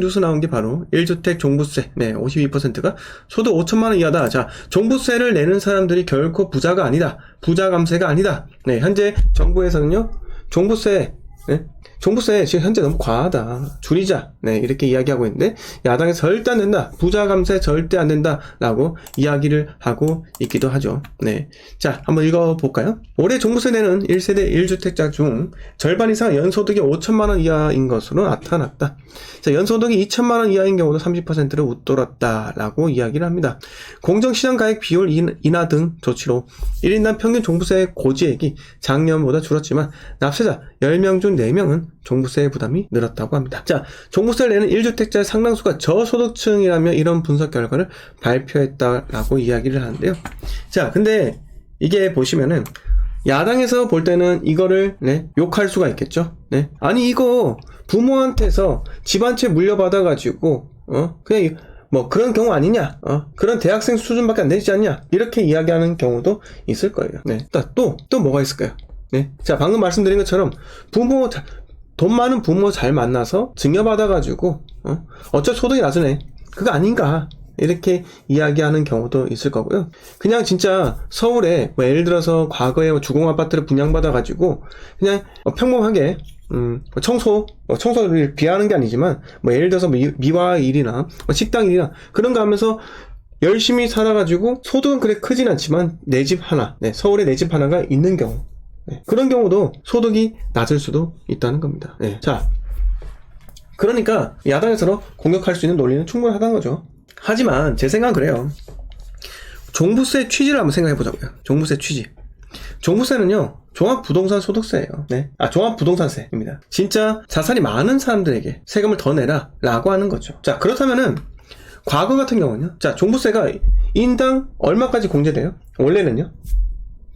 뉴스 나온 게 바로 1주택 종부세, 네, 52%가 소득 5천만원 이하다. 자, 종부세를 내는 사람들이 결코 부자가 아니다. 부자 감세가 아니다. 네, 현재 정부에서는요, 종부세, 네, 종부세 지금 현재 너무 과하다. 줄이자. 네, 이렇게 이야기하고 있는데, 야당에서 절대 안 된다. 부자 감세 절대 안 된다. 라고 이야기를 하고 있기도 하죠. 네. 자, 한번 읽어볼까요? 올해 종부세 내는 1세대 1주택자 중 절반 이상 연소득이 5천만원 이하인 것으로 나타났다. 자, 연소득이 2천만원 이하인 경우도 30%를 웃돌았다. 라고 이야기를 합니다. 공정시장 가액 비율 인하 등 조치로 1인당 평균 종부세 고지액이 작년보다 줄었지만, 납세자 10명 중 4명은 종부세 부담이 늘었다고 합니다. 자, 종부세를 내는 1주택자의 상당수가 저소득층이라며 이런 분석 결과를 발표했다라고 이야기를 하는데요. 자, 근데 이게 보시면은 야당에서 볼 때는 이거를 욕할 수가 있겠죠. 네. 아니 이거 부모한테서 집 한 채 물려받아가지고 그냥 뭐 그런 경우 아니냐? 그런 대학생 수준밖에 안 되지 않냐? 이렇게 이야기하는 경우도 있을 거예요. 네. 또 뭐가 있을까요? 네. 자, 방금 말씀드린 것처럼 돈 많은 부모 잘 만나서 증여받아가지고, 어쩔 소득이 낮으네. 그거 아닌가. 이렇게 이야기하는 경우도 있을 거고요. 그냥 진짜 서울에, 뭐 예를 들어서 과거에 주공아파트를 분양받아가지고, 그냥 평범하게, 청소를 비하하는 게 아니지만, 뭐 예를 들어서 미화 일이나, 식당 일이나, 그런 거 하면서 열심히 살아가지고, 소득은 그래 크진 않지만, 내 집 하나, 네, 서울에 내 집 하나가 있는 경우. 네, 그런 경우도 소득이 낮을 수도 있다는 겁니다. 네, 자, 그러니까 야당에서 공격할 수 있는 논리는 충분하다는 거죠. 하지만 제 생각은 그래요. 종부세 취지를 한번 생각해 보자고요. 종부세 취지. 종부세는요, 종합부동산 소득세예요. 네, 종합부동산세입니다. 진짜 자산이 많은 사람들에게 세금을 더 내라 라고 하는 거죠. 자, 그렇다면은 과거 같은 경우는요, 자, 종부세가 인당 얼마까지 공제돼요? 원래는요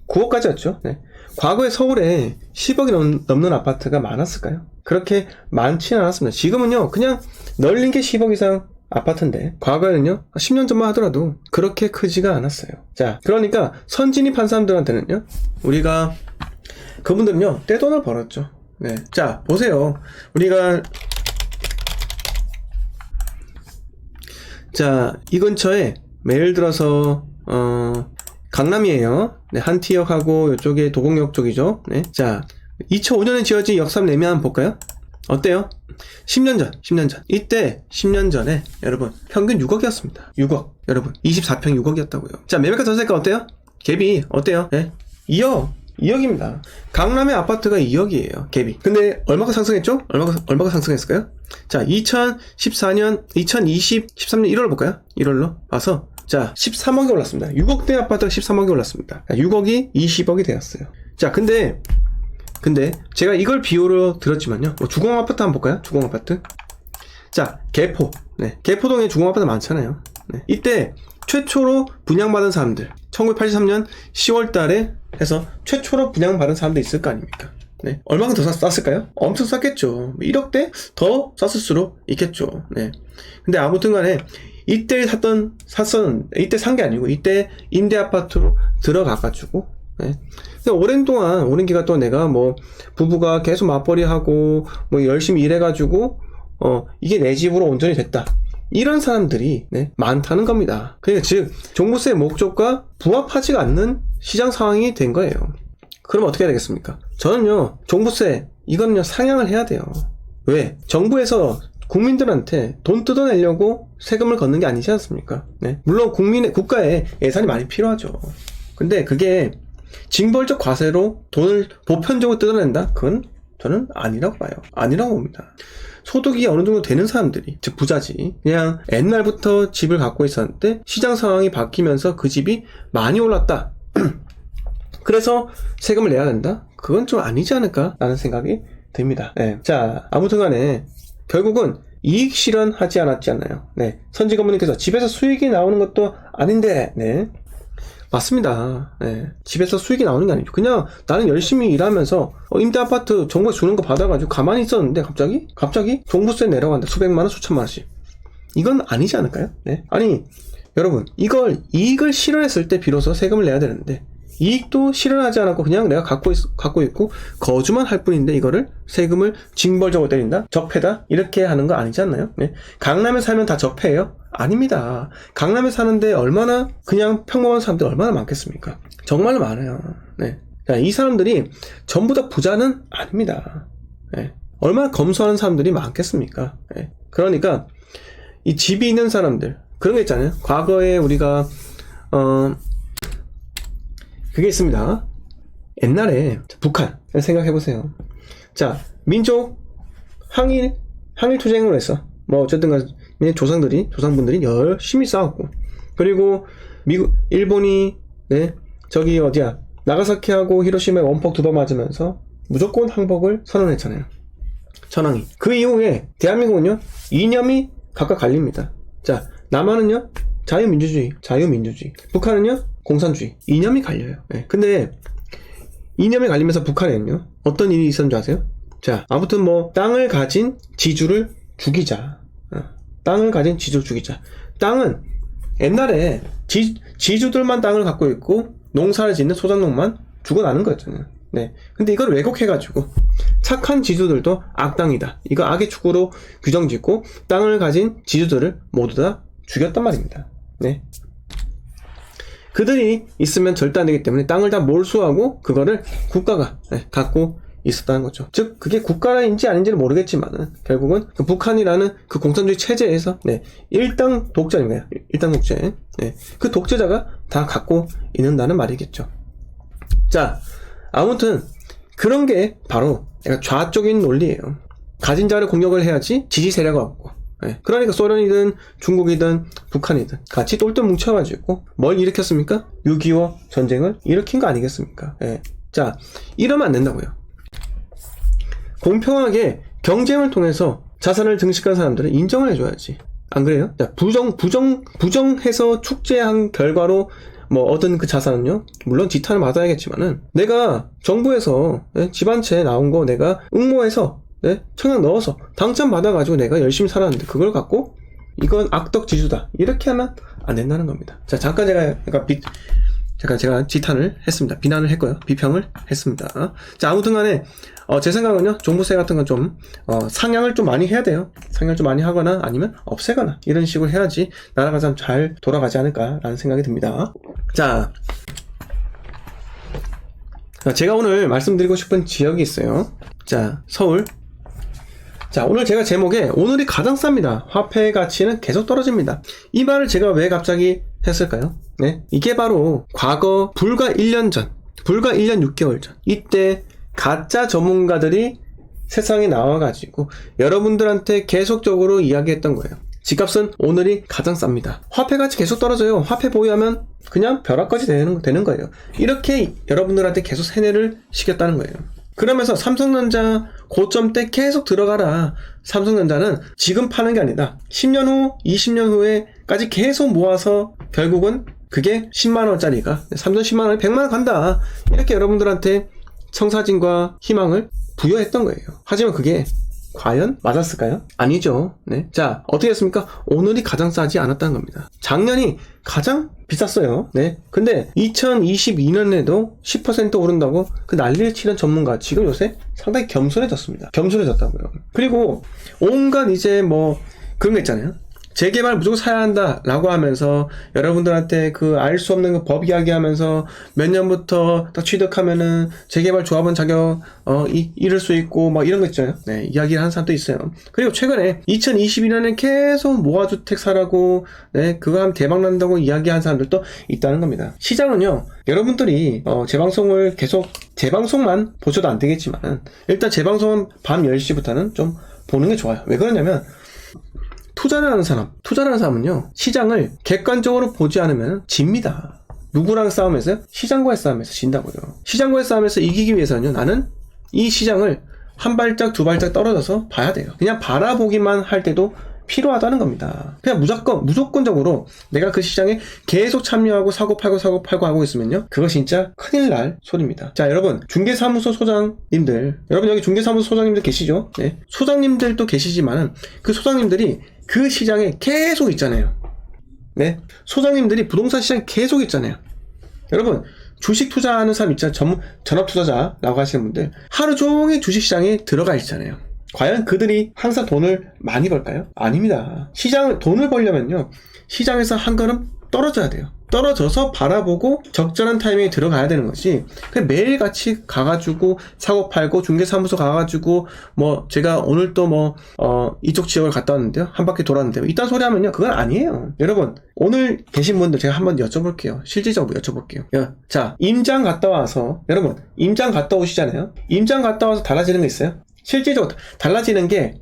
9억까지였죠. 네. 과거에 서울에 10억이 넘는 아파트가 많았을까요? 그렇게 많지는 않았습니다. 지금은요, 그냥 널린 게 10억 이상 아파트인데, 과거에는요, 10년 전만 하더라도 그렇게 크지가 않았어요. 자, 그러니까 선진입한 사람들한테는요, 우리가, 그분들은요, 떼돈을 벌었죠. 네. 자, 보세요. 자, 이 근처에, 예를 들어서, 강남이에요. 네, 한티역하고 이쪽에 도곡역 쪽이죠. 네. 자, 2005년에 지어진 역삼 내면 한번 볼까요? 어때요? 10년 전. 이때 10년 전에 여러분 평균 6억이었습니다. 6억. 여러분 24평 6억이었다고요. 자, 매매가 전세가 어때요? 갭이 어때요? 네. 2억입니다. 강남의 아파트가 2억이에요. 갭이. 근데 얼마가 상승했죠? 얼마가 상승했을까요? 자, 2014년, 13년 1월 볼까요? 1월로 봐서 자, 13억이 올랐습니다. 6억대 아파트가 13억이 올랐습니다. 6억이 20억이 되었어요. 자, 근데 제가 이걸 비유로 들었지만요. 주공아파트 한번 볼까요? 주공아파트. 자, 개포. 네, 개포동에 주공아파트 많잖아요. 네, 이때 최초로 분양받은 사람들, 1983년 10월 달에 해서 최초로 분양받은 사람들 있을 거 아닙니까? 네, 얼마나 더 쌌을까요? 엄청 쌌겠죠. 1억대 더 쌌을 수도 있겠죠. 네. 근데 아무튼 간에 이때 이때 산 게 아니고 이때 임대 아파트로 들어가가지고, 네. 오랜 기간 동안 내가 뭐 부부가 계속 맞벌이하고 뭐 열심히 일해가지고 이게 내 집으로 온전히 됐다. 이런 사람들이 많다는 겁니다. 그러니까 즉 종부세의 목적과 부합하지가 않는 시장 상황이 된 거예요. 그럼 어떻게 해야 되겠습니까? 저는요, 종부세 이거는요 상향을 해야 돼요. 왜? 정부에서 국민들한테 돈 뜯어내려고 세금을 걷는 게 아니지 않습니까? 네. 물론 국가에 예산이 많이 필요하죠. 근데 그게 징벌적 과세로 돈을 보편적으로 뜯어낸다? 그건 저는 아니라고 봐요. 아니라고 봅니다. 소득이 어느 정도 되는 사람들이, 즉 부자지, 그냥 옛날부터 집을 갖고 있었는데 시장 상황이 바뀌면서 그 집이 많이 올랐다. 그래서 세금을 내야 된다? 그건 좀 아니지 않을까? 라는 생각이 듭니다. 네. 자, 아무튼 간에 결국은 이익 실현하지 않았지 않나요? 네. 선지검무님께서 집에서 수익이 나오는 것도 아닌데, 네. 맞습니다. 네. 집에서 수익이 나오는 게 아니죠. 그냥 나는 열심히 일하면서 임대 아파트 정부에서 주는 거 받아가지고 가만히 있었는데 갑자기 종부세 내려간다. 수백만 원, 수천만 원씩. 이건 아니지 않을까요? 네. 아니, 여러분, 이걸 이익을 실현했을 때 비로소 세금을 내야 되는데 이익도 실현하지 않았고 그냥 내가 갖고 있고 거주만 할 뿐인데 이거를 세금을 징벌적으로 때린다? 적폐다? 이렇게 하는 거 아니지 않나요? 네. 강남에 살면 다 적폐예요? 아닙니다. 강남에 사는데 얼마나 그냥 평범한 사람들이 얼마나 많겠습니까? 정말 많아요. 네. 자, 이 사람들이 전부 다 부자는 아닙니다. 네. 얼마나 검소한 사람들이 많겠습니까? 네. 그러니까 이 집이 있는 사람들 그런 게 있잖아요. 과거에 우리가 그게 있습니다. 옛날에 북한 생각해보세요. 자, 민족 항일 투쟁을 했어. 뭐 어쨌든 간에 조상분들이 열심히 싸웠고, 그리고 일본이 네 저기 어디야 나가사키하고 히로시마에 원폭 두방 맞으면서 무조건 항복을 선언했잖아요. 천황이. 그 이후에 대한민국은요 이념이 각각 갈립니다. 자, 남한은요 자유민주주의. 북한은요 공산주의. 이념이 갈려요. 네. 근데 이념이 갈리면서 북한에는요 어떤 일이 있었는 줄 아세요? 자, 아무튼 뭐 땅을 가진 지주를 죽이자. 땅을 가진 지주를 죽이자. 땅은 옛날에 지주들만 땅을 갖고 있고 농사를 짓는 소작농만 죽어나는 거였잖아요. 네. 근데 이걸 왜곡해가지고 착한 지주들도 악당이다. 이거 악의 축으로 규정짓고 땅을 가진 지주들을 모두 다 죽였단 말입니다. 네. 그들이 있으면 절대 안 되기 때문에 땅을 다 몰수하고 그거를 국가가 갖고 있었다는 거죠. 즉 그게 국가인지 아닌지는 모르겠지만 결국은 그 북한이라는 그 공산주의 체제에서 일당 독자입니다. 일당 독재. 그 독재자가 다 갖고 있는다는 말이겠죠. 자, 아무튼 그런 게 바로 좌쪽인 논리예요. 가진 자를 공격을 해야지 지지 세력을 얻고. 그러니까 소련이든 중국이든 북한이든 같이 똘똘 뭉쳐가지고 뭘 일으켰습니까? 6.25 전쟁을 일으킨 거 아니겠습니까? 자, 이러면 안 된다고요. 공평하게 경쟁을 통해서 자산을 증식한 사람들은 인정을 해줘야지. 안 그래요? 자, 부정해서 축제한 결과로 뭐 얻은 그 자산은요, 물론 지탄을 받아야겠지만은 내가 정부에서 집 한 채 나온 거 내가 응모해서 청약 넣어서 당첨 받아가지고 내가 열심히 살았는데 그걸 갖고 이건 악덕 지주다 이렇게 하면 안 된다는 겁니다. 자, 잠깐 제가 지탄을 했습니다. 비난을 했고요. 비평을 했습니다. 자, 아무튼 간에 제 생각은요, 종부세 같은 건 좀 상향을 좀 많이 해야 돼요. 상향을 좀 많이 하거나 아니면 없애거나 이런 식으로 해야지 나라가 좀 잘 돌아가지 않을까라는 생각이 듭니다. 자, 제가 오늘 말씀드리고 싶은 지역이 있어요. 자, 서울. 자, 오늘 제가 제목에 오늘이 가장 쌉니다. 화폐 가치는 계속 떨어집니다. 이 말을 제가 왜 갑자기 했을까요? 네, 이게 바로 과거 불과 1년 6개월 전 이때 가짜 전문가들이 세상에 나와가지고 여러분들한테 계속적으로 이야기했던 거예요. 집값은 오늘이 가장 쌉니다. 화폐 가치 계속 떨어져요. 화폐 보유하면 그냥 벼락까지 되는 거예요. 이렇게 여러분들한테 계속 세뇌를 시켰다는 거예요. 그러면서 삼성전자 고점 때 계속 들어가라. 삼성전자는 지금 파는 게 아니다. 10년 후, 20년 후에까지 계속 모아서 결국은 그게 10만원짜리가 삼성 10만원에 100만원 간다. 이렇게 여러분들한테 청사진과 희망을 부여했던 거예요. 하지만 그게 과연 맞았을까요? 아니죠. 네. 자, 어떻게 됐습니까? 오늘이 가장 싸지 않았다는 겁니다. 작년이 가장 비쌌어요. 네. 근데 2022년에도 10% 오른다고 그 난리를 치는 전문가 지금 요새 상당히 겸손해졌다고요. 그리고 온갖 이제 뭐 그런 거 있잖아요. 재개발 무조건 사야 한다 라고 하면서 여러분들한테 그 알 수 없는 그 법 이야기하면서 몇 년부터 딱 취득하면은 재개발 조합원 자격 잃을 수 있고 막 이런 거 있잖아요. 네, 이야기를 하는 사람도 있어요. 그리고 최근에 2022년에 계속 모아주택 사라고 그거 하면 대박 난다고 이야기한 사람들도 있다는 겁니다. 시장은요, 여러분들이 재방송만 보셔도 안 되겠지만 일단 재방송은 밤 10시부터는 좀 보는 게 좋아요. 왜 그러냐면 투자를 하는 사람은요, 시장을 객관적으로 보지 않으면 집니다. 누구랑 싸움에서요? 시장과의 싸움에서 진다고요. 시장과의 싸움에서 이기기 위해서는요, 나는 이 시장을 한 발짝 두 발짝 떨어져서 봐야 돼요. 그냥 바라보기만 할 때도 필요하다는 겁니다. 그냥 무조건적으로 내가 그 시장에 계속 참여하고 사고 팔고 하고 있으면요, 그거 진짜 큰일 날 소리입니다. 자, 여러분, 중개사무소 소장님들, 여러분 여기 중개사무소 소장님들 계시죠? 네. 소장님들도 계시지만은 그 소장님들이 그 시장에 계속 있잖아요. 네. 소장님들이 부동산 시장에 계속 있잖아요. 여러분, 주식 투자하는 사람 있잖아요. 전업 투자자라고 하시는 분들 하루 종일 주식시장에 들어가 있잖아요. 과연 그들이 항상 돈을 많이 벌까요? 아닙니다. 돈을 벌려면요, 시장에서 한 걸음 떨어져야 돼요. 떨어져서 바라보고 적절한 타이밍에 들어가야 되는 거지. 그냥 매일같이 가가지고 사고 팔고 중개사무소 가가지고 제가 오늘 또 이쪽 지역을 갔다 왔는데요, 한 바퀴 돌았는데요, 이딴 소리 하면요, 그건 아니에요. 여러분, 오늘 계신 분들 제가 한번 여쭤볼게요. 실질적으로 여쭤볼게요. 자, 임장 갔다 와서, 여러분, 임장 갔다 오시잖아요. 임장 갔다 와서 달라지는 게 있어요? 실질적으로 달라지는 게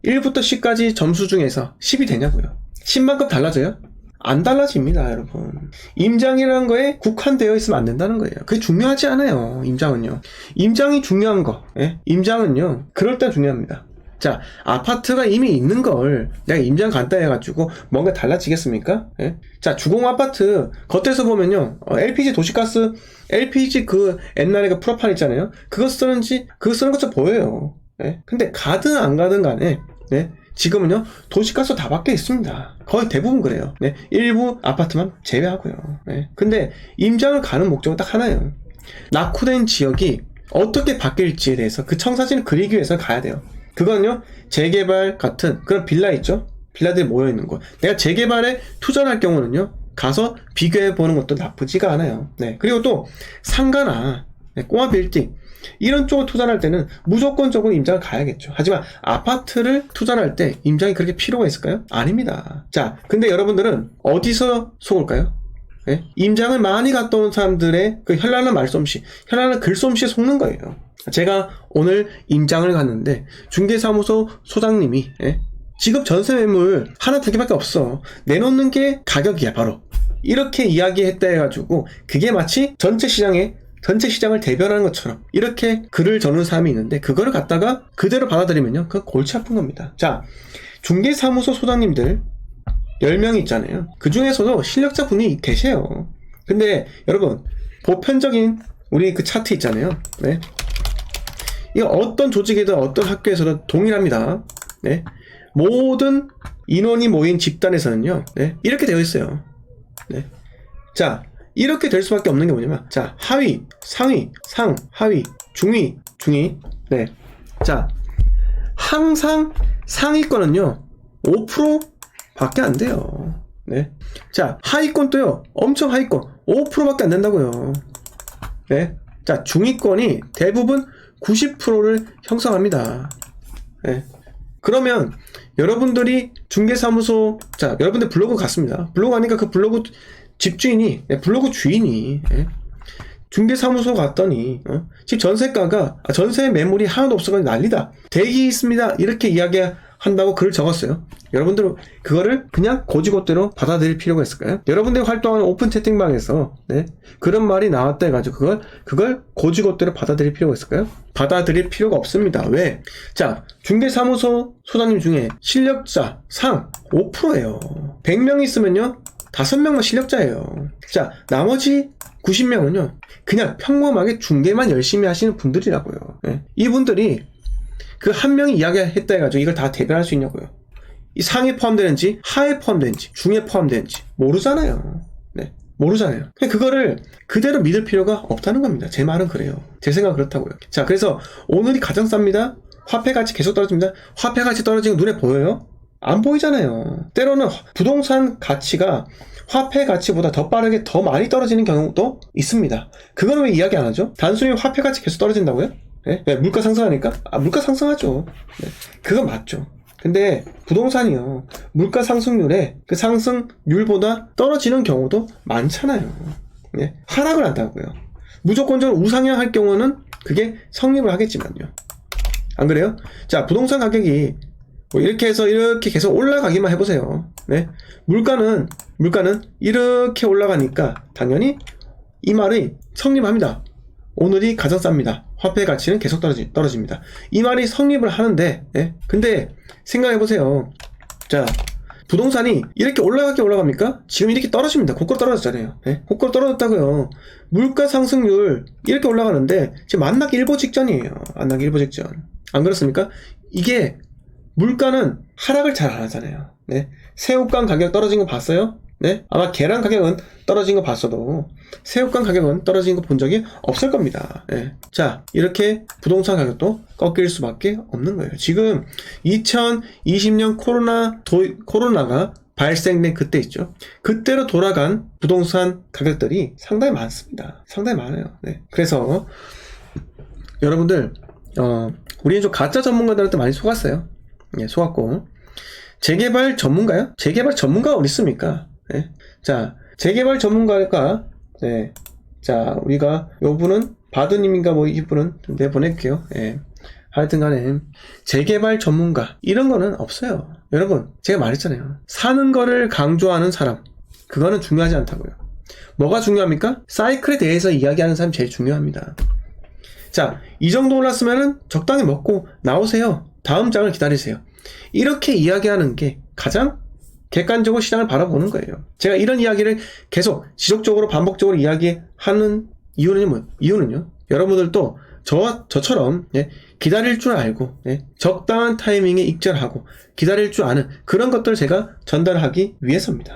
1부터 10까지 점수 중에서 10이 되냐고요. 10만큼 달라져요? 안 달라집니다, 여러분. 임장이라는 거에 국한되어 있으면 안 된다는 거예요. 그게 중요하지 않아요, 임장은요. 임장이 중요한 거, 임장은요, 그럴 때 중요합니다. 자, 아파트가 이미 있는 걸 내가 임장 간다 해가지고 뭔가 달라지겠습니까? 자, 주공 아파트 겉에서 보면요, LPG 도시가스, LPG 옛날에 그 프로판 있잖아요. 그거 쓰는 것처럼 보여요. 근데 가든 안 가든 간에, 지금은요, 도시가스 다 밖에 있습니다. 거의 대부분 그래요. 일부 아파트만 제외하고요. 근데 임장을 가는 목적은 딱 하나예요. 낙후된 지역이 어떻게 바뀔지에 대해서 그 청사진을 그리기 위해서 가야 돼요. 그건요, 재개발 같은 그런 빌라 있죠? 빌라들이 모여있는 곳. 내가 재개발에 투자를 할 경우는요, 가서 비교해보는 것도 나쁘지가 않아요. 그리고 또 상가나 꼬마 빌딩 이런 쪽을 투자할 때는 무조건적으로 임장을 가야겠죠. 하지만 아파트를 투자할 때 임장이 그렇게 필요가 있을까요? 아닙니다. 자, 근데 여러분들은 어디서 속을까요? 임장을 많이 갔다 온 사람들의 그 현란한 말솜씨, 현란한 글솜씨에 속는 거예요. 제가 오늘 임장을 갔는데 중개사무소 소장님이 지금 전세 매물 하나 두 개밖에 없어, 내놓는 게 가격이야 바로, 이렇게 이야기했다 해가지고 그게 마치 전체 시장을 대변하는 것처럼 이렇게 글을 적는 사람이 있는데, 그거를 갖다가 그대로 받아들이면요, 그건 골치 아픈 겁니다. 자, 중개사무소 소장님들 10명이 있잖아요. 그 중에서도 실력자 분이 계세요. 근데 여러분, 보편적인 우리 그 차트 있잖아요. 이거 어떤 조직이든 어떤 학교에서든 동일합니다. 모든 인원이 모인 집단에서는요, 이렇게 되어 있어요. 자, 이렇게 될 수밖에 없는 게 뭐냐면, 자, 하위, 상위, 상, 하위, 중위, 중위. 자, 항상 상위권은요 5% 밖에 안 돼요. 자, 하위권도요, 엄청 하위권 5% 밖에 안 된다고요. 자, 중위권이 대부분 90%를 형성합니다. 그러면 여러분들이 중개사무소, 자, 여러분들 블로그 갔습니다. 블로그 가니까 그 블로그 집주인이, 블로그 주인이 중개사무소 갔더니 집 전세가가, 전세 매물이 하나도 없어가지고 난리다, 대기 있습니다, 이렇게 이야기한다고 글을 적었어요. 여러분들 그거를 그냥 고지고대로 받아들일 필요가 있을까요? 여러분들이 활동하는 오픈 채팅방에서 그런 말이 나왔다 해가지고 그걸 고지고대로 받아들일 필요가 있을까요? 받아들일 필요가 없습니다. 왜? 자, 중개사무소 소장님 중에 실력자 상 5%예요. 100명이 있으면요 5명만 실력자예요. 자, 나머지 90명은요 그냥 평범하게 중개만 열심히 하시는 분들이라고요. 이분들이 그 한 명이 이야기했다 해가지고 이걸 다 대변할 수 있냐고요. 이 상에 포함되는지 하에 포함되는지 중에 포함되는지 모르잖아요. 모르잖아요. 그거를 그대로 믿을 필요가 없다는 겁니다. 제 말은 그래요. 제 생각은 그렇다고요. 자, 그래서 오늘이 가장 쌉니다. 화폐 가치 계속 떨어집니다. 화폐 가치 떨어지는 거 눈에 보여요? 안 보이잖아요. 때로는 부동산 가치가 화폐 가치보다 더 빠르게 더 많이 떨어지는 경우도 있습니다. 그건 왜 이야기 안 하죠? 단순히 화폐 가치 계속 떨어진다고요? 왜? 물가 상승하니까? 물가 상승하죠. 그건 맞죠. 근데 부동산이요, 물가 상승률에 그 상승률보다 떨어지는 경우도 많잖아요. 하락을 한다고요. 무조건적으로 우상향 할 경우는 그게 성립을 하겠지만요. 안 그래요? 자, 부동산 가격이 이렇게 해서 이렇게 계속 올라가기만 해보세요. 물가는 이렇게 올라가니까 당연히 이 말이 성립합니다. 오늘이 가장 쌉니다. 화폐 가치는 계속 떨어집니다. 이 말이 성립을 하는데, 근데 생각해보세요. 자, 부동산이 이렇게 올라갑니까? 지금 이렇게 떨어집니다. 고가로 떨어졌잖아요. 고가로 떨어졌다고요. 물가 상승률 이렇게 올라가는데 지금 만나기 일보 직전이에요. 만나기 일보 직전. 안 그렇습니까? 이게 물가는 하락을 잘 안 하잖아요. 새우깡 가격 떨어진 거 봤어요? 네? 아마 계란 가격은 떨어진 거 봤어도 새우깡 가격은 떨어진 거 본 적이 없을 겁니다. 네. 자, 이렇게 부동산 가격도 꺾일 수밖에 없는 거예요. 지금 2020년 코로나가 발생된 그때 있죠. 그때로 돌아간 부동산 가격들이 상당히 많습니다. 상당히 많아요. 네. 그래서 여러분들 우리는 좀 가짜 전문가들한테 많이 속았어요. 네, 속았고. 재개발 전문가요? 재개발 전문가가 어디 있습니까? 네. 자, 재개발 전문가가 네. 자, 우리가 요분은 바드님인가 뭐 이분은 내보낼게요. 예. 하여튼 간에 재개발 전문가 이런 거는 없어요. 여러분, 제가 말했잖아요. 사는 거를 강조하는 사람, 그거는 중요하지 않다고요. 뭐가 중요합니까? 사이클에 대해서 이야기하는 사람이 제일 중요합니다. 자, 이 정도 올랐으면은 적당히 먹고 나오세요. 다음 장을 기다리세요. 이렇게 이야기하는 게 가장 객관적으로 시장을 바라보는 거예요. 제가 이런 이야기를 계속 지속적으로 반복적으로 이야기하는 이유는 뭐예요? 이유는요. 여러분들도 저처럼 기다릴 줄 알고 적당한 타이밍에 익절하고 기다릴 줄 아는 그런 것들을 제가 전달하기 위해서입니다.